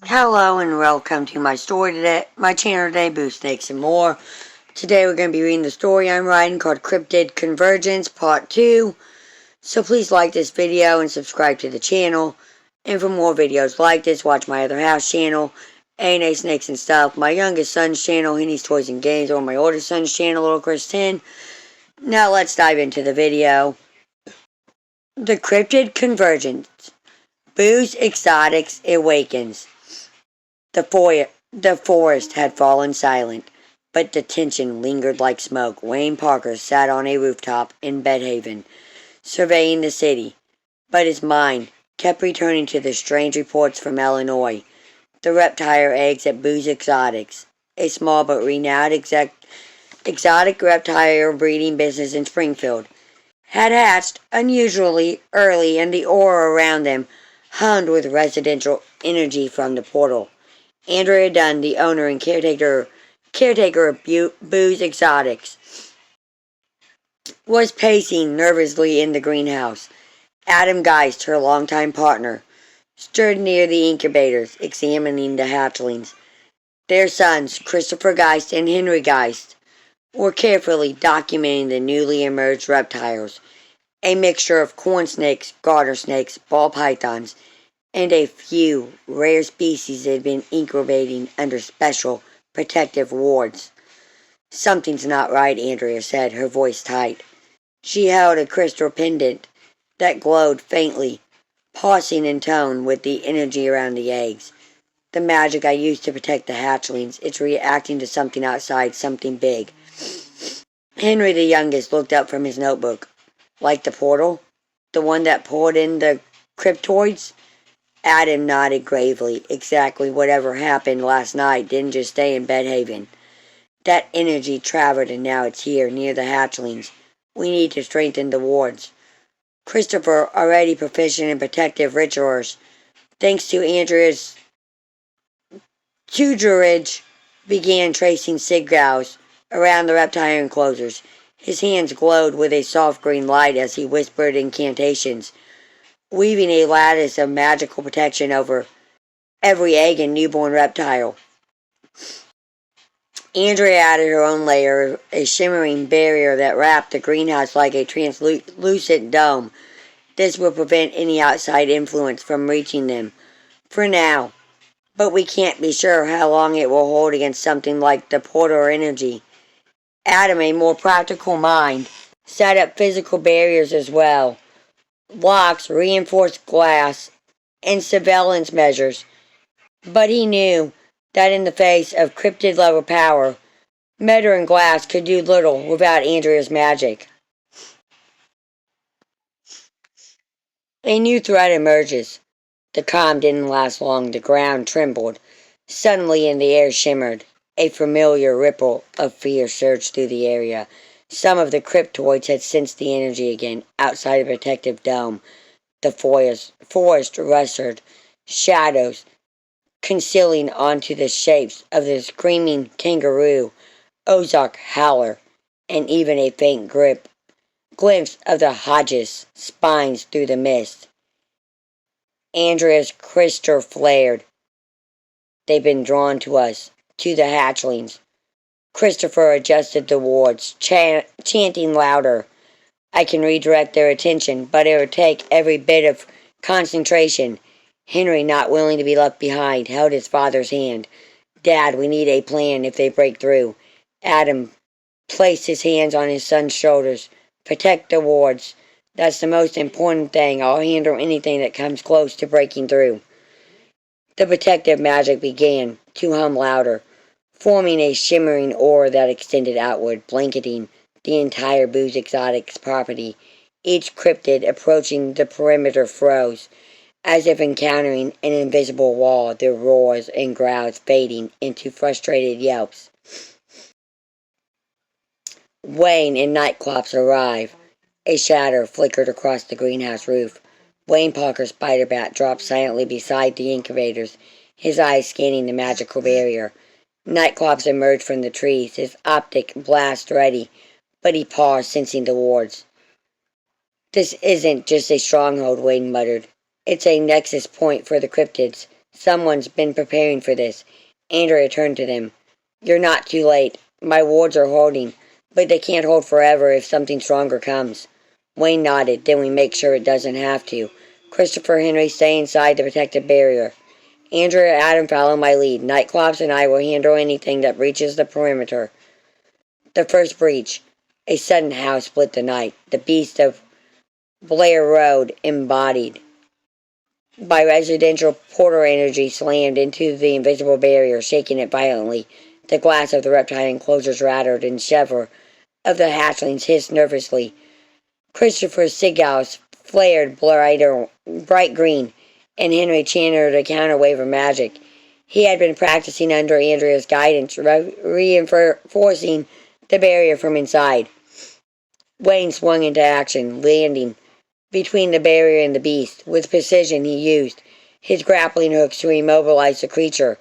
Hello and welcome to my story today, my channel today, Boo Snakes and More. Today we're going to be reading the story I'm writing called Cryptid Convergence Part 2. So please like this video and subscribe to the channel. And for more videos like this, watch my other house channel, A&A Snakes and Stuff, my youngest son's channel, Henny's Toys and Games, or my oldest son's channel, Little Chris 10. Now let's dive into the video. The Cryptid Convergence. Boo's Exotics Awakens. The forest had fallen silent, but the tension lingered like smoke. Wayne Parker sat on a rooftop in Bedhaven, surveying the city, but his mind kept returning to the strange reports from Illinois. The reptile eggs at Boo's Exotics, a small but renowned exotic reptile breeding business in Springfield, had hatched unusually early, and the aura around them hummed with residential energy from the portal. Andrea Dunn, the owner and caretaker of Boo's Exotics, was pacing nervously in the greenhouse. Adam Geist, her longtime partner, stood near the incubators, examining the hatchlings. Their sons, Christopher Geist and Henry Geist, were carefully documenting the newly emerged reptiles, a mixture of corn snakes, garter snakes, ball pythons, and a few rare species had been incubating under special protective wards. Something's not right, Andrea said, her voice tight. She held a crystal pendant that glowed faintly, pulsing in tone with the energy around the eggs. The magic I used to protect the hatchlings, it's reacting to something outside, something big. Henry, the youngest, looked up from his notebook. Like the portal? The one that pulled in the cryptoids? Adam nodded gravely. Exactly whatever happened last night didn't just stay in Bedhaven. That energy traveled and now it's here, near the hatchlings. We need to strengthen the wards. Christopher, already proficient in protective rituals, thanks to Andrea's tutorage, began tracing sigils around the reptile enclosures. His hands glowed with a soft green light as he whispered incantations, weaving a lattice of magical protection over every egg and newborn reptile. Andrea added her own layer, a shimmering barrier that wrapped the greenhouse like a translucent dome. This will prevent any outside influence from reaching them, for now, but we can't be sure how long it will hold against something like the portal energy. Adam, a more practical mind, set up physical barriers as well. Locks, reinforced glass, and surveillance measures. But he knew that in the face of cryptid level power, Metal and glass could do little without Andrea's magic. A new threat emerges. The calm didn't last long. The ground trembled. Suddenly, in the air shimmered. A familiar ripple of fear surged through the area. Some of the cryptoids had sensed the energy again. Outside the protective dome, the forest rustled. Shadows concealing onto the shapes of the screaming kangaroo, Ozark howler, and even a faint glimpse of the Hodges' spines through the mist. Andrea's crystal flared. They've been drawn to us, to the hatchlings. Christopher adjusted the wards, chanting louder. I can redirect their attention, but it would take every bit of concentration. Henry, not willing to be left behind, held his father's hand. Dad, we need a plan if they break through. Adam placed his hands on his son's shoulders. Protect the wards. That's the most important thing. I'll handle anything that comes close to breaking through. The protective magic began to hum louder, forming a shimmering aura that extended outward, blanketing the entire Boo's Exotics property. Each cryptid approaching the perimeter froze, as if encountering an invisible wall, their roars and growls fading into frustrated yelps. Wayne and Nightclops arrive. A shadow flickered across the greenhouse roof. Wayne Parker's spider bat dropped silently beside the incubators, his eyes scanning the magical barrier. Nightclops emerged from the trees, his optic blast ready, but he paused, sensing the wards. This isn't just a stronghold, Wayne muttered. It's a nexus point for the cryptids. Someone's been preparing for this. Andrea turned to them. You're not too late. My wards are holding, but they can't hold forever if something stronger comes. Wayne nodded. Then we make sure it doesn't have to. Christopher Henry, stay inside the protective barrier. Andrea and Adam follow my lead. Nightclops and I will handle anything that breaches the perimeter. The first breach. A sudden howl split the night. The beast of Blair Road, embodied by residential portal energy, slammed into the invisible barrier, shaking it violently. The glass of the reptile enclosures rattled, and several of the hatchlings hissed nervously. Christopher's cigars flared bright green, and Henry channeled a counterwave of magic. He had been practicing under Andrea's guidance, reinforcing the barrier from inside. Wayne swung into action, landing between the barrier and the beast. With precision, he used his grappling hooks to immobilize the creature,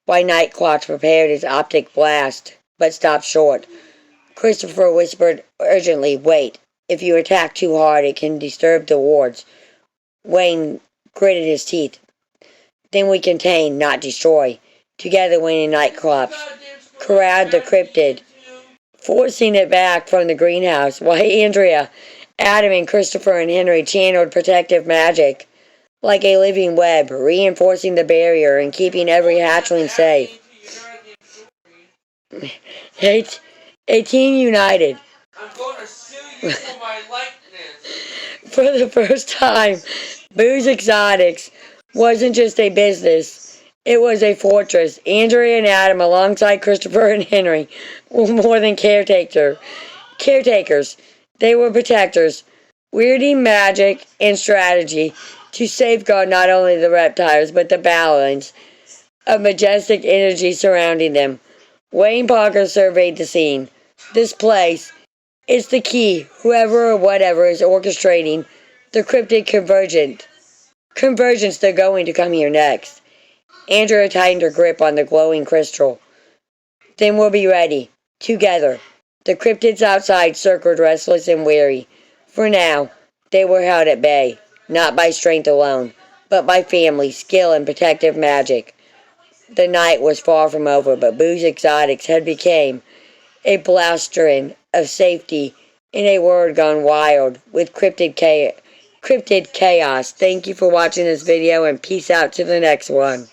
while Nightclops prepared his optic blast, but stopped short. Christopher whispered urgently, wait. If you attack too hard, it can disturb the wards. Wayne gritted his teeth. Then we contain, not destroy. Together, Wayne and Nightclops corralled the cryptid, forcing it back from the greenhouse, while Andrea, Adam, and Christopher and Henry channeled protective magic like a living web, reinforcing the barrier and keeping every hatchling safe. A team united. I'm going to sue you for my likeness. For the first time, Booze Exotics wasn't just a business. It was a fortress. Andrea and Adam, alongside Christopher and Henry, were more than caretakers. They were protectors, wielding magic and strategy to safeguard not only the reptiles, but the balance of majestic energy surrounding them. Wayne Parker surveyed the scene. This place is the key, whoever or whatever is orchestrating the cryptid convergence they're going to come here next. Andrea tightened her grip on the glowing crystal. Then we'll be ready. Together. The cryptids outside circled restless and weary. For now, they were held at bay, not by strength alone, but by family, skill, and protective magic. The night was far from over, but Booze Exotics had become a blastering of safety in a world gone wild with cryptid chaos. Thank you for watching this video, and peace out to the next one.